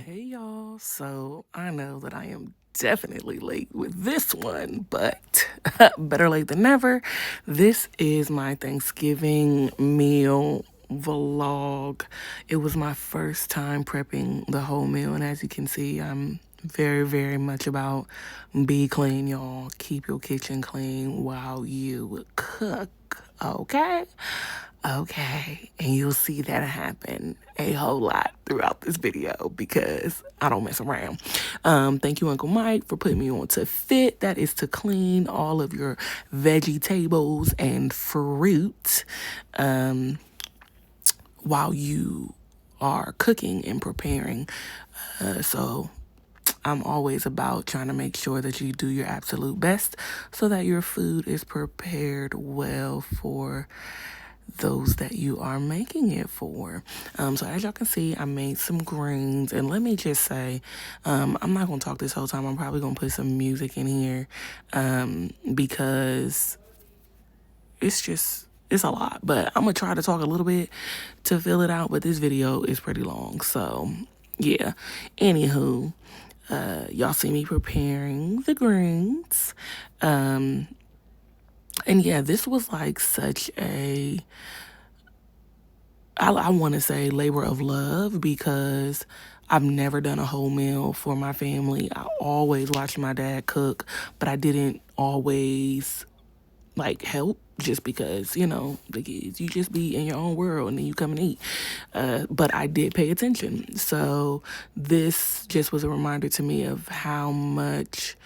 Hey y'all, so I know that I am definitely late with this one, but better late than never. This is my Thanksgiving meal vlog. It was my first time prepping the whole meal, and as you can see, I'm very much about be clean, y'all. Keep your kitchen clean while you cook, okay? Okay, and you'll see that happen a whole lot throughout this video because I don't mess around. Thank you, Uncle Mike, for putting me on to fit. That is to clean all of your vegetables and fruit while you are cooking and preparing. So I'm always about trying to make sure that you do your absolute best so that your food is prepared well for those that you are making it for. So as y'all can see, I made some greens, and let me just say, I'm not gonna talk this whole time. I'm probably gonna put some music in here because it's a lot, but I'm gonna try to talk a little bit to fill it out, but this video is pretty long, so yeah. Anywho, y'all see me preparing the greens. And yeah, this was like such a, I want to say labor of love because I've never done a whole meal for my family. I always watched my dad cook, but I didn't always like help just because, you know, the kids, you just be in your own world and then you come and eat. But I did pay attention. So this just was a reminder to me of how much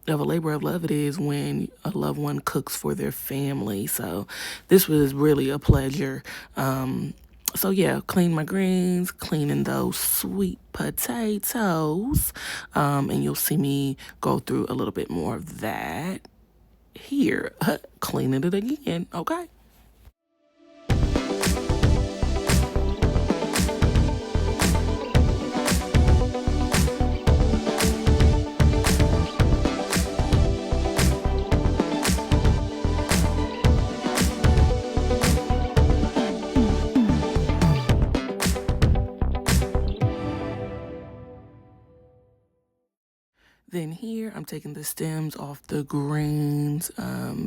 of a labor of love it is when a loved one cooks for their family. So this was really a pleasure. So yeah, clean my greens, cleaning those sweet potatoes. And you'll see me go through a little bit more of that here. Cleaning it again, okay? Then here, I'm taking the stems off the greens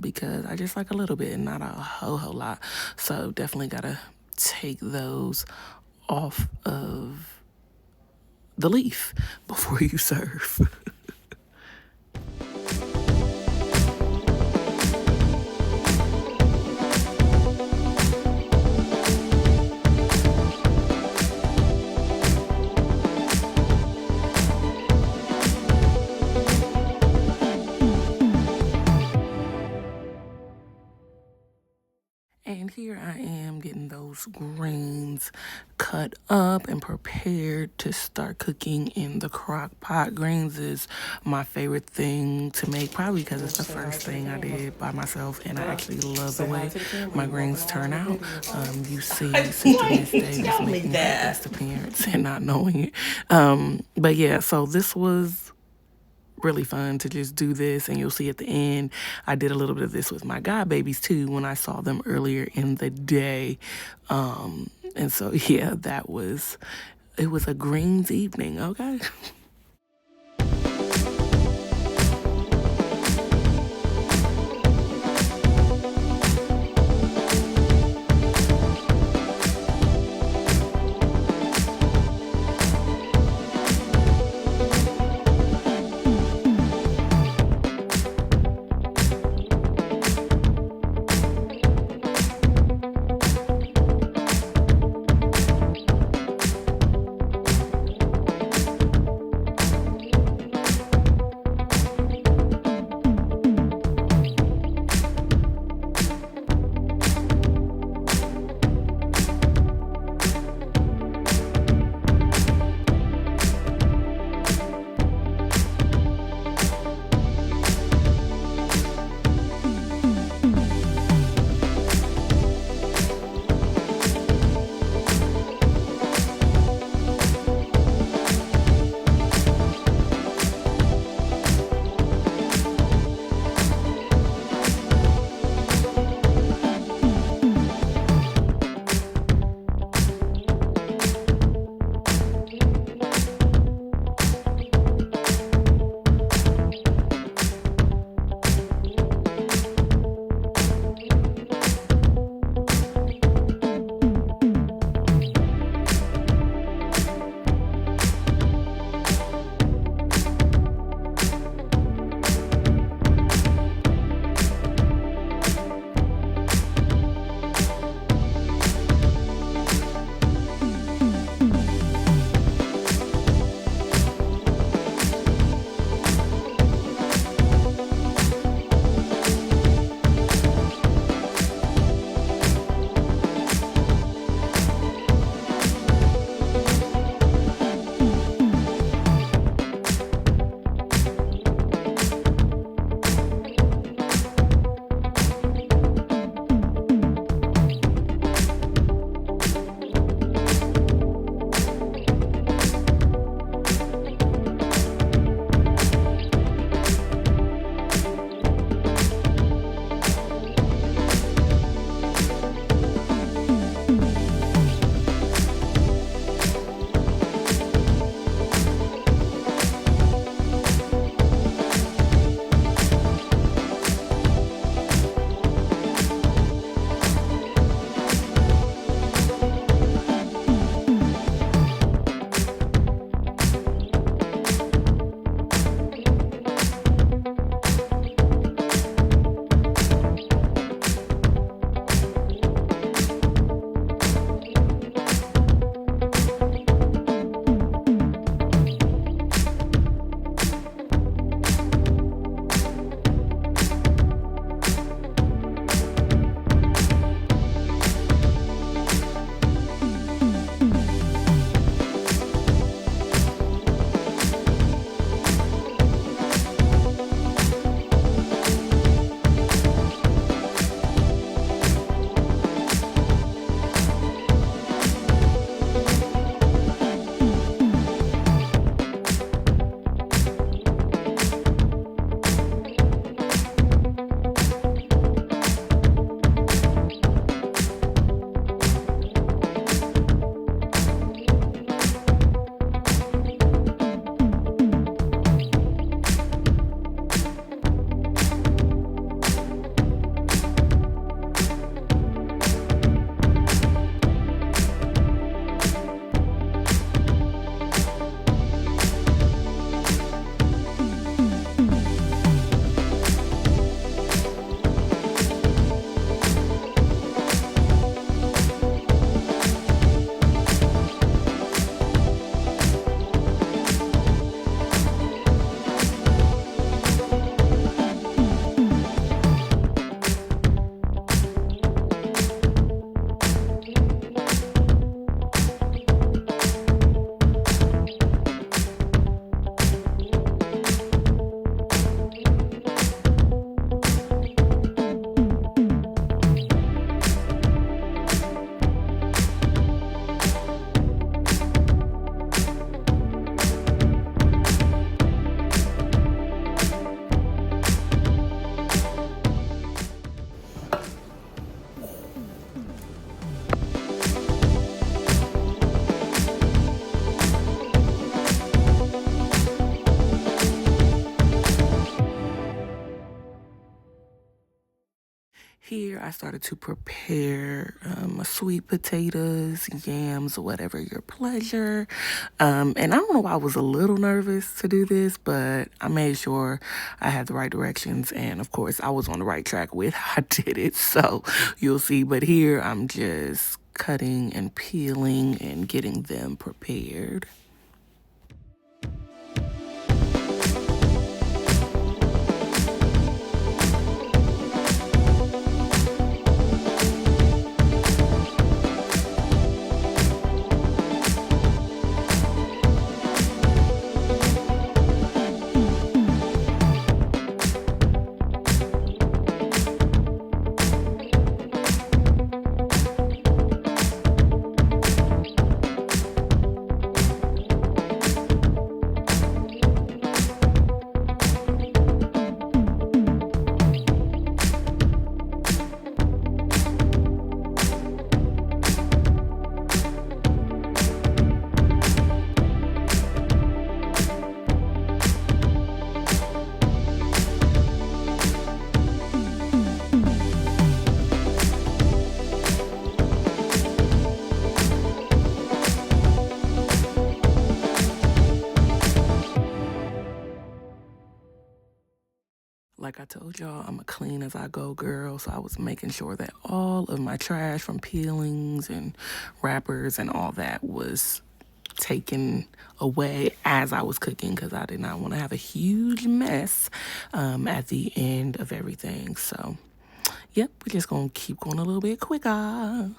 because I just like a little bit and not a whole lot. So definitely gotta take those off of the leaf before you serve. And here I am getting those greens cut up and prepared to start cooking in the crock pot. Greens is my favorite thing to make, probably because it's the first thing I did by myself, and I actually love the way my greens turn out. You see Sister Miss Davis making her best appearance and not knowing it. But yeah, so this was really fun to just do this, and you'll see at the end I did a little bit of this with my god babies too when I saw them earlier in the day. And so yeah, it was a greens evening, okay? Here I started to prepare sweet potatoes, yams, whatever your pleasure. And I don't know why I was a little nervous to do this, but I made sure I had the right directions. And of course, I was on the right track with how I did it. So you'll see. But here I'm just cutting and peeling and getting them prepared. Like I told y'all, I'm a clean as I go girl, so I was making sure that all of my trash from peelings and wrappers and all that was taken away as I was cooking, because I did not want to have a huge mess at the end of everything. So, yep, we're just going to keep going a little bit quicker.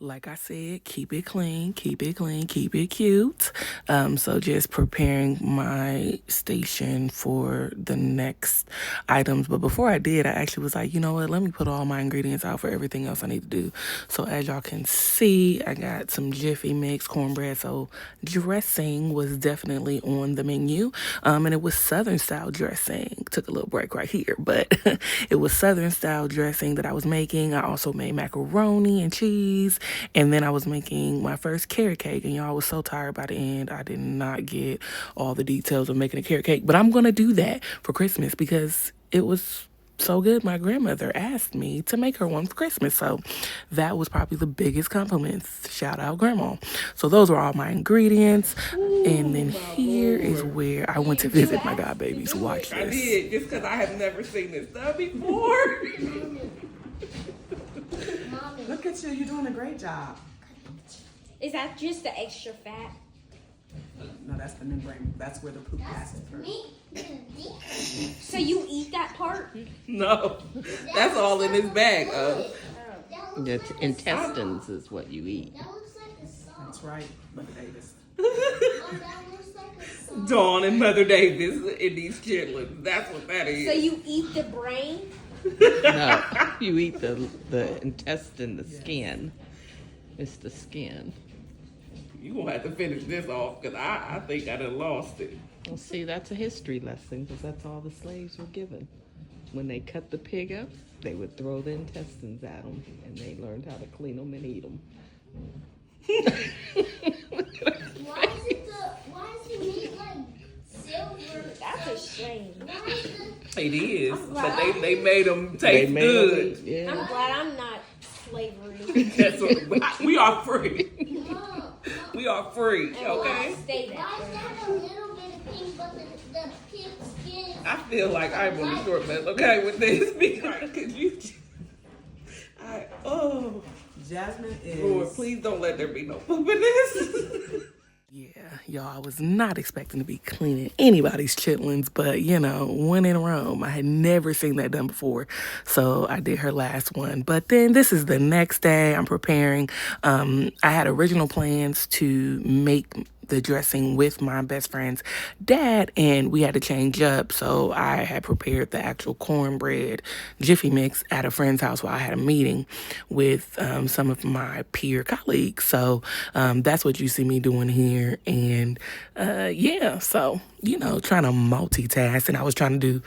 Like I said, keep it clean, keep it clean, keep it cute. So just preparing my station for the next items. But before I did, I actually was like, you know what, let me put all my ingredients out for everything else I need to do. So as y'all can see, I got some Jiffy Mix cornbread. So dressing was definitely on the menu. And it was Southern style dressing. Took a little break right here, but it was Southern style dressing that I was making. I also made macaroni and cheese. And then I was making my first carrot cake, and y'all was so tired by the end. I did not get all the details of making a carrot cake, but I'm going to do that for Christmas because it was so good. My grandmother asked me to make her one for Christmas. So that was probably the biggest compliments. Shout out grandma. So those were all my ingredients. Ooh, and then here is where I went to visit my godbabies. Watch this. I did, just because I have never seen this stuff before. Look at you, you're doing a great job. Is that just the extra fat? No, that's the membrane. That's where the poop passes through. So you eat that part? No, that's all in this bag. The intestines is what you eat. That's right, Mother Davis. Dawn and Mother Davis in these chitlins. That's what that is. So you eat the brain? No, you eat the intestine, the skin. It's the skin. You gonna have to finish this off because I think I done lost it. Well, see, that's a history lesson because that's all the slaves were given. When they cut the pig up, they would throw the intestines at them, and they learned how to clean them and eat them. Why is the meat like silver? That's a shame. It is, but they made them taste good. Yeah. I'm glad I'm not slavery. That's what, we are free. We are free, And we'll okay? stay that Why is way. that a little bit of pink, but the pig skin? I feel like I'm on the short list, okay, with this because you. Jasmine is. Lord, please don't let there be no poop in this. Yeah, y'all, I was not expecting to be cleaning anybody's chitlins, but, you know, one in Rome. I had never seen that done before, so I did her last one. But then this is the next day. I'm preparing. I had original plans to make the dressing with my best friend's dad, and we had to change up. So I had prepared the actual cornbread Jiffy mix at a friend's house while I had a meeting with some of my peer colleagues. So that's what you see me doing here. And yeah, so, you know, trying to multitask. And I was trying to do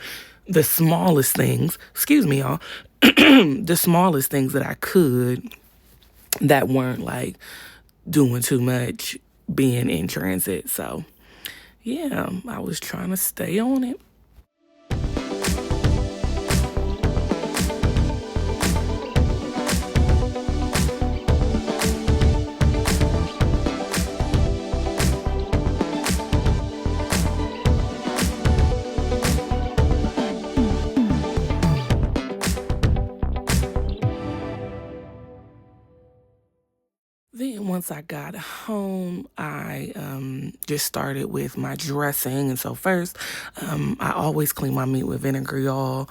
the smallest things, excuse me, y'all, the smallest things that I could that weren't like doing too much being in transit. So yeah, I was trying to stay on it. Then once I got home, I just started with my dressing. And so first, I always clean my meat with vinegar, y'all.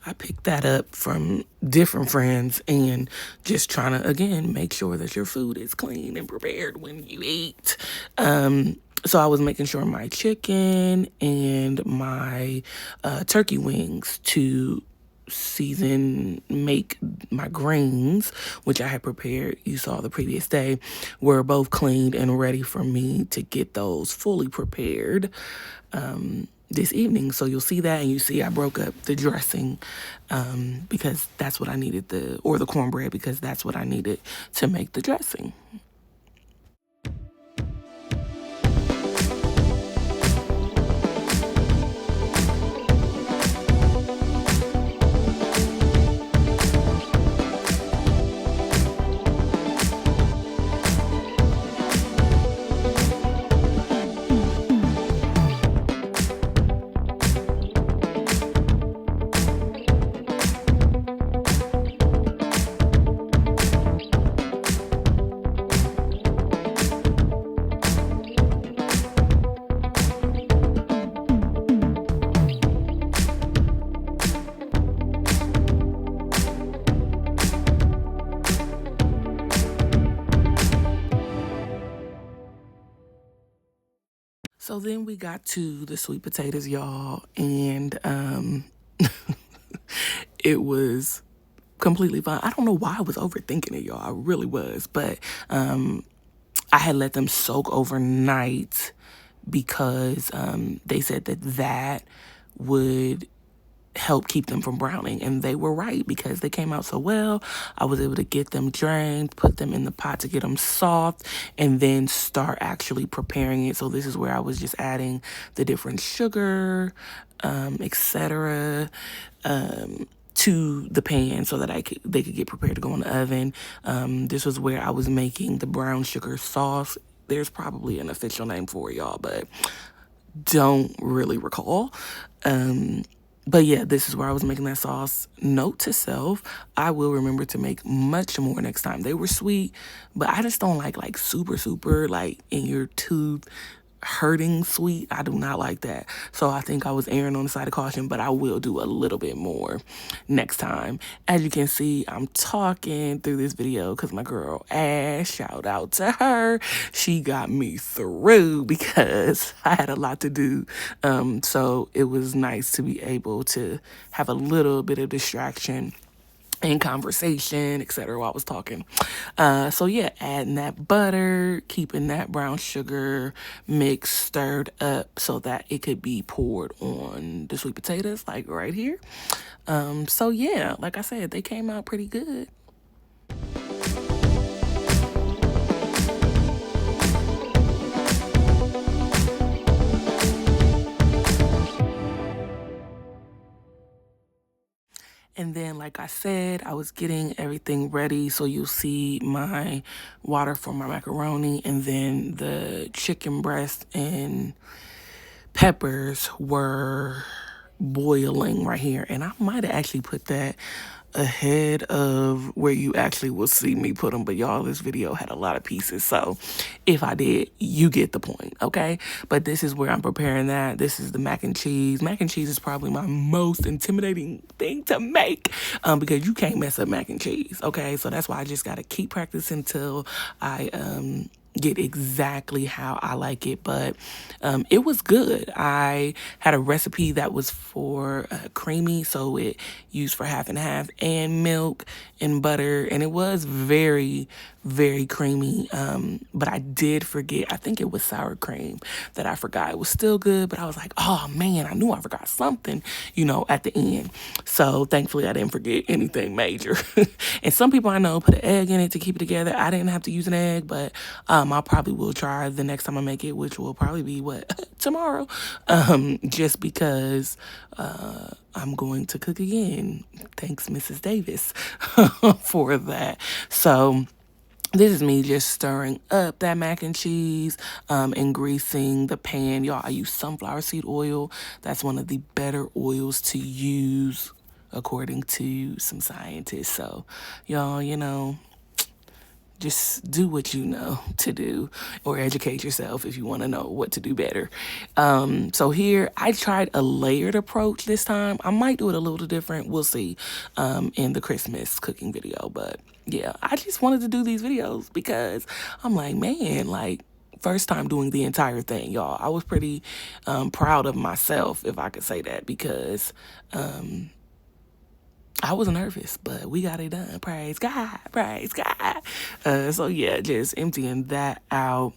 I picked that up from different friends and just trying to, again, make sure that your food is clean and prepared when you eat. So I was making sure my chicken and my turkey wings to make my greens, which I had prepared, you saw the previous day, were both cleaned and ready for me to get those fully prepared this evening. So you'll see that, and you see I broke up the dressing because that's what I needed, the cornbread, because that's what I needed to make the dressing. So then we got to the sweet potatoes, y'all, and it was completely fine. I don't know why I was overthinking it, y'all. I really was, but I had let them soak overnight because they said that would help keep them from browning, and they were right because they came out so well. I was able to get them drained, put them in the pot to get them soft, and then start actually preparing it. So this is where I was just adding the different sugar, etc., to the pan so that they could get prepared to go in the oven. This was where I was making the brown sugar sauce. There's probably an official name for it, y'all, but don't really recall. But yeah, this is where I was making that sauce. Note to self, I will remember to make much more next time. They were sweet, but I just don't like super, like in your tooth hurting sweet. I do not like that. So I think I was erring on the side of caution, but I will do a little bit more next time. As you can see, I'm talking through this video because my girl Ash, shout out to her, she got me through because I had a lot to do. So it was nice to be able to have a little bit of distraction and conversation, etc., while I was talking. So yeah, adding that butter, keeping that brown sugar mix stirred up so that it could be poured on the sweet potatoes, like right here. So yeah, like I said, they came out pretty good. And then, like I said, I was getting everything ready. So you'll see my water for my macaroni, and then the chicken breast and peppers were boiling right here. And I might have actually put that ahead of where you actually will see me put them, but y'all, this video had a lot of pieces, so if I did, you get the point, okay? But this is where I'm preparing that. This is the mac and cheese. Mac and cheese is probably my most intimidating thing to make because you can't mess up mac and cheese, okay? So that's why I just gotta keep practicing until I get exactly how I like it, but it was good. I had a recipe that was for creamy, so it used for half and half, and milk and butter, and it was very, very creamy. But I did forget, I think it was sour cream that I forgot. It was still good, but I was like, oh man, I knew I forgot something, at the end. So thankfully I didn't forget anything major. And some people I know put an egg in it to keep it together. I didn't have to use an egg, but I probably will try the next time I make it, which will probably be tomorrow. Just because I'm going to cook again. Thanks, Mrs. Davis, for that. So this is me just stirring up that mac and cheese and greasing the pan. Y'all, I use sunflower seed oil. That's one of the better oils to use according to some scientists. So, y'all, just do what you know to do, or educate yourself if you want to know what to do better. So here I tried a layered approach this time. I might do it a little different. We'll see in the Christmas cooking video. But yeah, I just wanted to do these videos because I'm like, man, like, first time doing the entire thing, y'all. I was pretty proud of myself, if I could say that, because I was nervous, but we got it done. Praise God, praise God. So yeah, just emptying that out,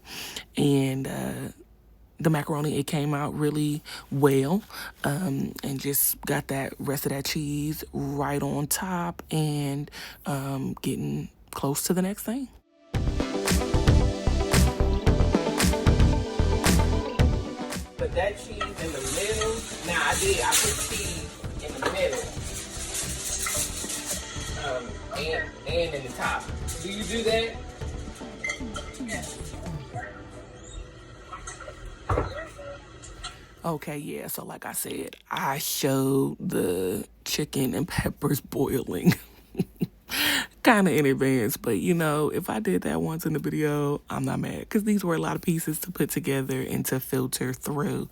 and the macaroni, it came out really well, and just got that rest of that cheese right on top, and getting close to the next thing. Put that cheese in the middle. Now I put cheese in the middle. And in the top. Do you do that? Okay, yeah, so like I said, I showed the chicken and peppers boiling kind of in advance, but if I did that once in the video, I'm not mad, because these were a lot of pieces to put together and to filter through.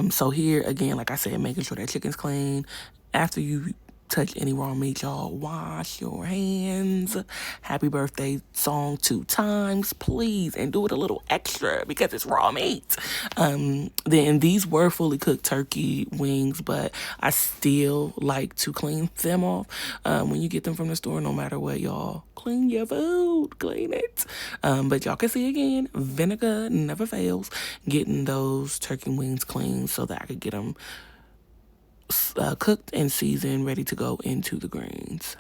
So here, again, like I said, making sure that chicken's clean. After you touch any raw meat, y'all, wash your hands. Happy birthday song 2 times, please, and do it a little extra because it's raw meat. Then these were fully cooked turkey wings, but I still like to clean them off. When you get them from the store, no matter what, y'all, clean your food, clean it. But y'all can see again, vinegar never fails. Getting those turkey wings clean so that I could get them cooked and seasoned, ready to go into the greens.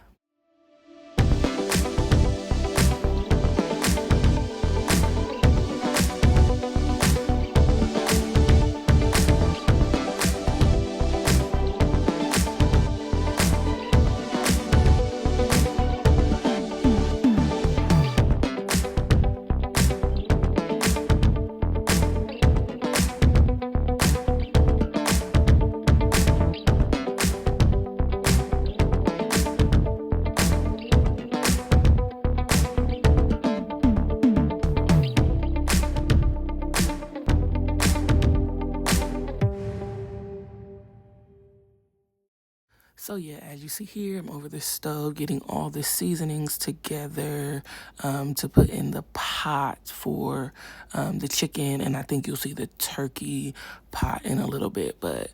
So yeah, as you see here, I'm over the stove getting all the seasonings together to put in the pot for the chicken, and I think you'll see the turkey pot in a little bit. But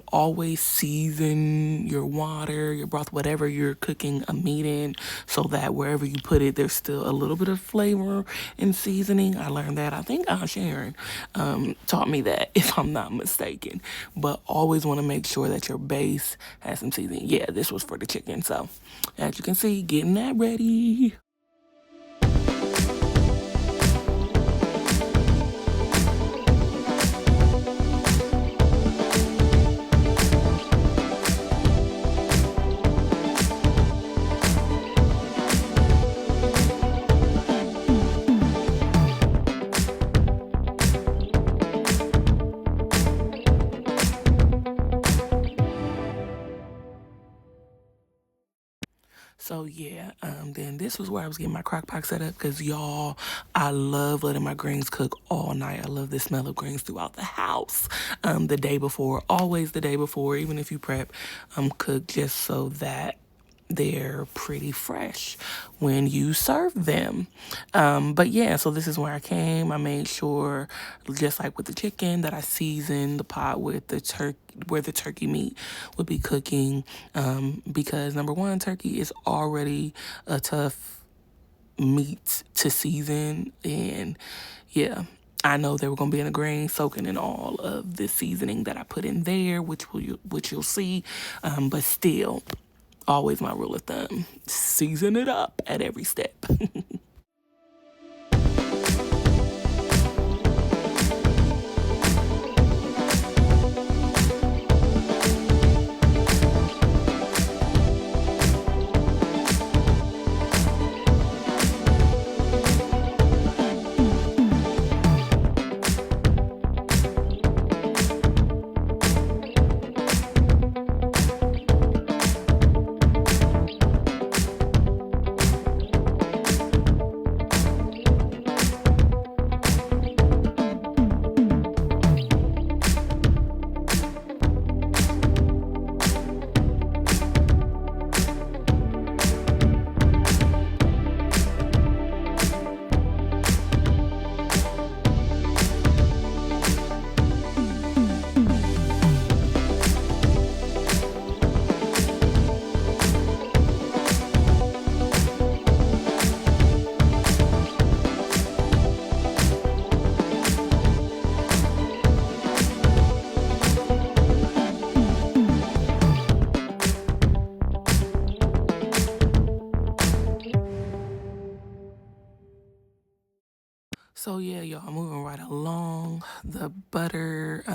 always season your water, your broth, whatever you're cooking a meat in, so that wherever you put it, there's still a little bit of flavor and seasoning. I learned that. I think Aunt Sharon taught me that, if I'm not mistaken. But always want to make sure that your base has some seasoning. Yeah, this was for the chicken. So as you can see, getting that ready. So yeah, then this was where I was getting my crock pot set up, because y'all, I love letting my greens cook all night. I love the smell of greens throughout the house. The day before, always the day before, even if you prep, cook, just so that they're pretty fresh when you serve them. But yeah, so this is where I came. I made sure, just like with the chicken, that I seasoned the pot with the turkey, where the turkey meat would be cooking, because number one, turkey is already a tough meat to season, and yeah, I know they were gonna be in the grain, soaking in all of the seasoning that I put in there, which you'll see, but still, always my rule of thumb: season it up at every step. So yeah, y'all, moving right along. The butter,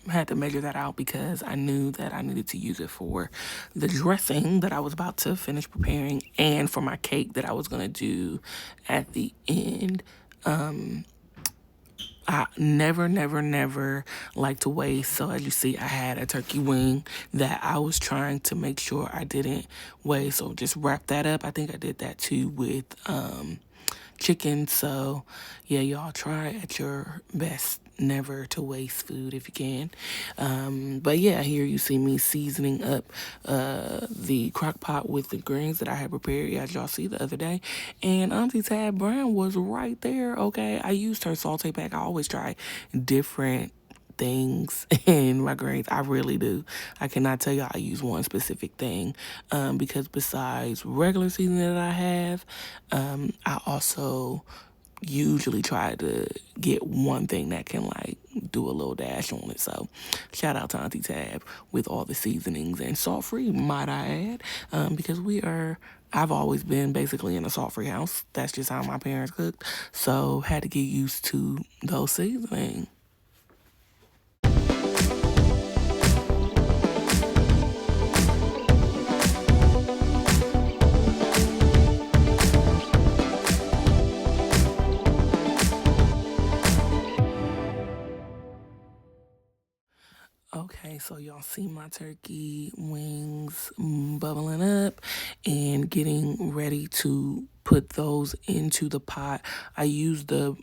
had to measure that out because I knew that I needed to use it for the dressing that I was about to finish preparing and for my cake that I was gonna do at the end. I never like to waste. So as you see, I had a turkey wing that I was trying to make sure I didn't waste. So just wrap that up. I think I did that too with chicken. So yeah, y'all try at your best never to waste food if you can. But yeah, here you see me seasoning up the crock pot with the greens that I had prepared, as y'all see the other day. And Auntie Tab Brown was right there, okay? I used her saute pack. I always try different things in my greens. I really do. I cannot tell you I use one specific thing, because besides regular seasoning that I have, I also usually try to get one thing that can like do a little dash on it. So shout out to Auntie Tab with all the seasonings, and salt free, might I add, because I've always been basically in a salt free house. That's just how my parents cooked. So had to get used to those seasonings. Okay, so y'all see my turkey wings bubbling up and getting ready to put those into the pot. I used the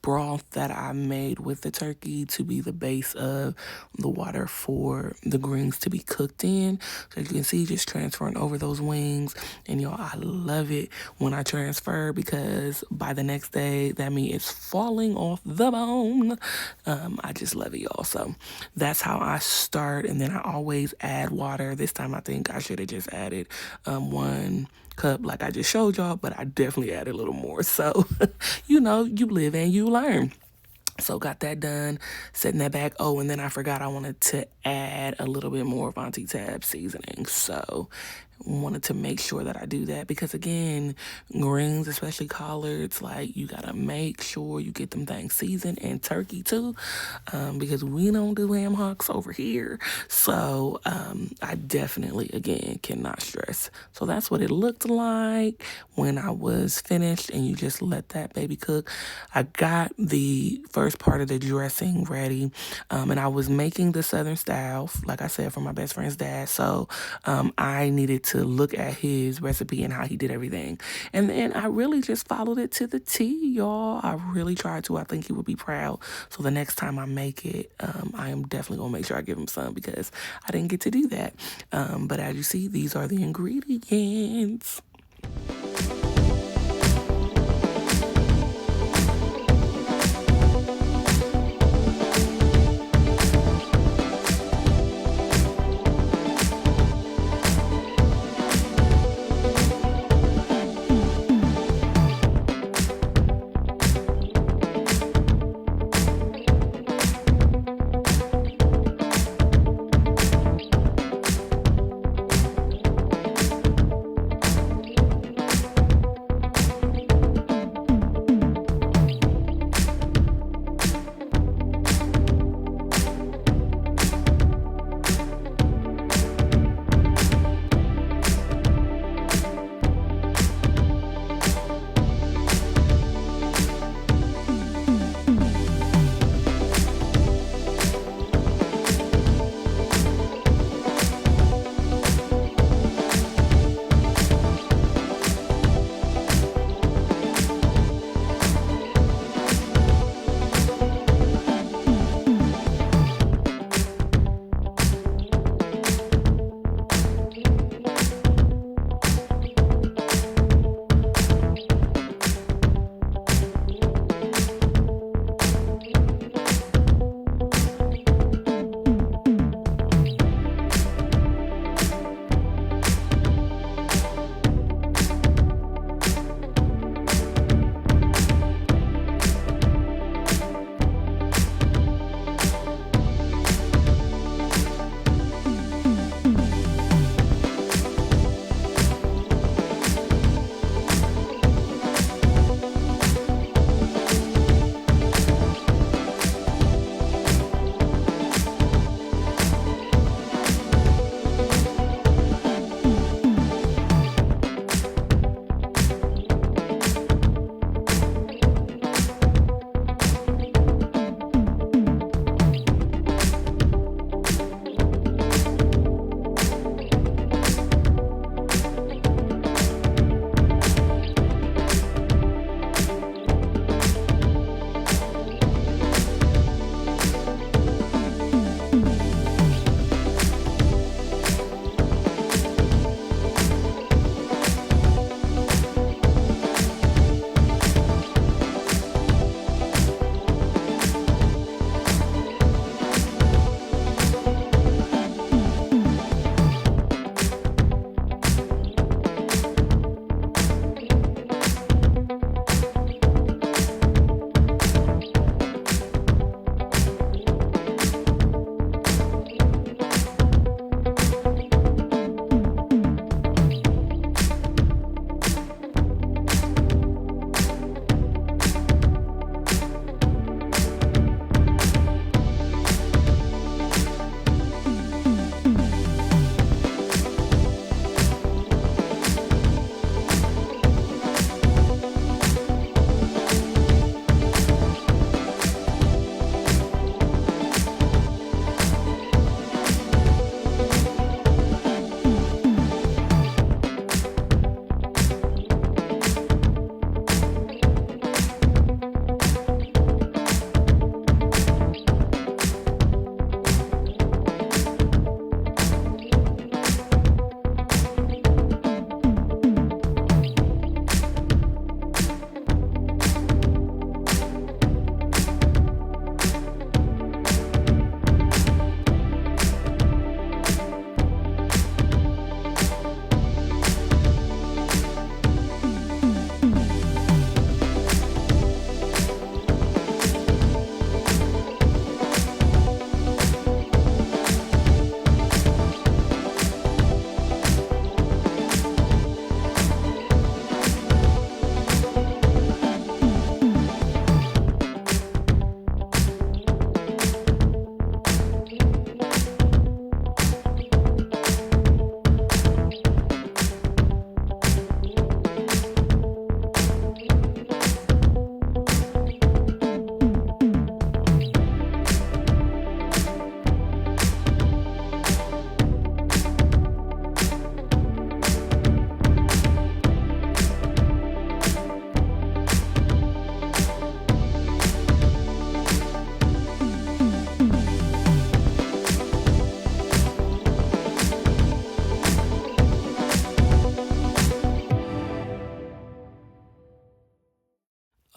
broth that I made with the turkey to be the base of the water for the greens to be cooked in. So as you can see, just transferring over those wings. And y'all, I love it when I transfer, because by the next day, that meat is falling off the bone. I just love it, y'all. So that's how I start. And then I always add water. This time I think I should have just added 1 cup like I just showed y'all, but I definitely added a little more. So, you live and you learn. So got that done, setting that back. Oh, and then I forgot I wanted to add a little bit more of Auntie Tab seasoning. So wanted to make sure that I do that, because again, greens, especially collards, like you gotta make sure you get them things seasoned, and turkey too, because we don't do ham hocks over here. So I definitely, again, cannot stress. So that's what it looked like when I was finished, and you just let that baby cook. I got the first part of the dressing ready, and I was making the Southern style, like I said, for my best friend's dad. So I needed to look at his recipe and how he did everything. And then I really just followed it to the T, y'all. I really tried to. I think he would be proud. So the next time I make it, I am definitely going to make sure I give him some because I didn't get to do that. But as you see, these are the ingredients.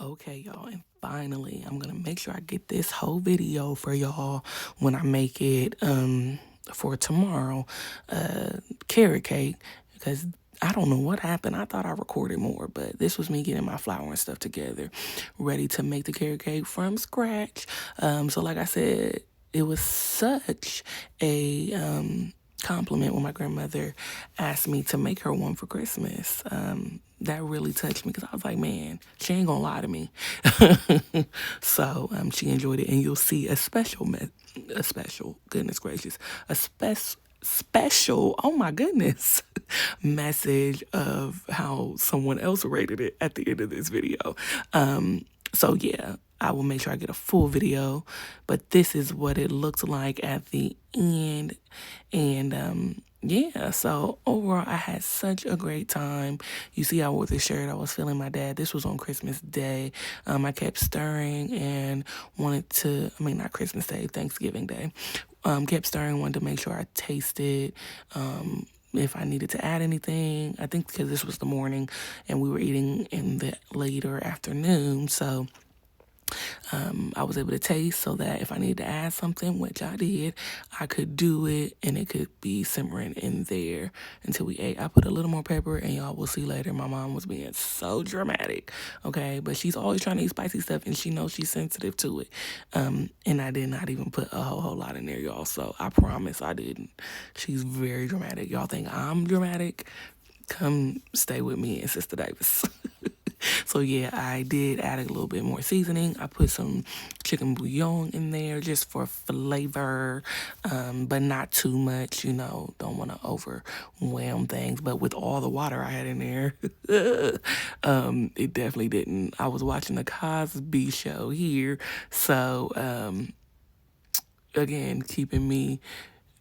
Okay, y'all, and finally, I'm gonna make sure I get this whole video for y'all when I make it for tomorrow, carrot cake, because I don't know what happened. I thought I recorded more, but this was me getting my flour and stuff together, ready to make the carrot cake from scratch. So like I said, it was such a compliment when my grandmother asked me to make her one for Christmas. That really touched me because I was like, man, she ain't gonna lie to me. So she enjoyed it, and you'll see a special, goodness gracious, a special, oh my goodness, message of how someone else rated it at the end of this video. So yeah, I will make sure I get a full video, but this is what it looked like at the end. And yeah, so overall I had such a great time. You see I wore this shirt, I was feeling my dad. This was on Christmas Day. I kept stirring and wanted to, not Christmas Day, Thanksgiving Day. Kept stirring, wanted to make sure I tasted if I needed to add anything. I think because this was the morning and we were eating in the later afternoon, so I was able to taste so that if I needed to add something, which I did, I could do it and it could be simmering in there until we ate. I put a little more pepper, and y'all will see later. My mom was being so dramatic, okay? But she's always trying to eat spicy stuff, and she knows she's sensitive to it. And I did not even put a whole lot in there, y'all. So I promise I didn't. She's very dramatic. Y'all think I'm dramatic? Come stay with me and Sister Davis. So yeah, I did add a little bit more seasoning. I put some chicken bouillon in there just for flavor, but not too much, don't want to overwhelm things. But with all the water I had in there, it definitely didn't. I was watching the Cosby Show here, so again, keeping me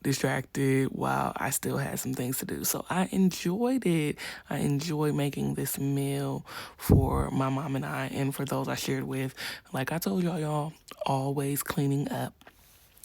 distracted while I still had some things to do. So I enjoyed it. I enjoyed making this meal for my mom and I, and for those I shared with. Like I told y'all, always cleaning up.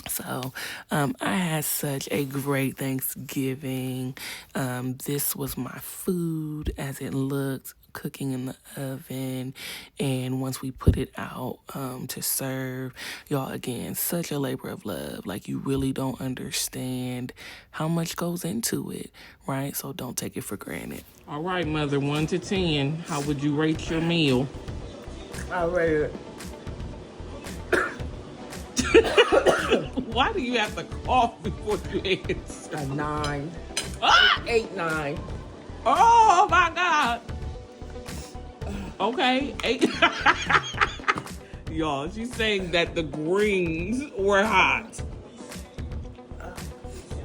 So I had such a great Thanksgiving. This was my food as it looked, cooking in the oven, and once we put it out to serve, y'all, again, such a labor of love. Like, you really don't understand how much goes into it, right? So don't take it for granted. All right, Mother, 1 to 10, how would you rate your meal? I rate it. Why do you have to cough before you answer? A 9. Ah! 8, 9. Oh my God. Okay, 8. Y'all, she's saying that the greens were hot.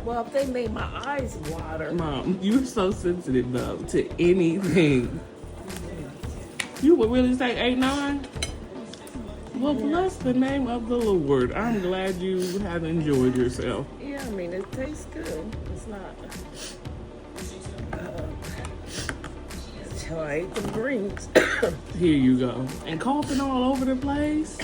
Well, if they made my eyes water. Mom, you're so sensitive though to anything. You would really say 8, 9? Well, bless the name of the Lord. I'm glad you have enjoyed yourself. Yeah, it tastes good. It's not. Until I ate the greens. Here you go. And coughing all over the place.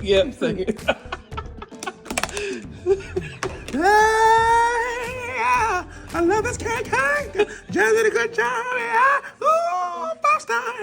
Yep, sing it. Yeah, I love this cake. Just did a good job. Yeah. Ooh, 5 star.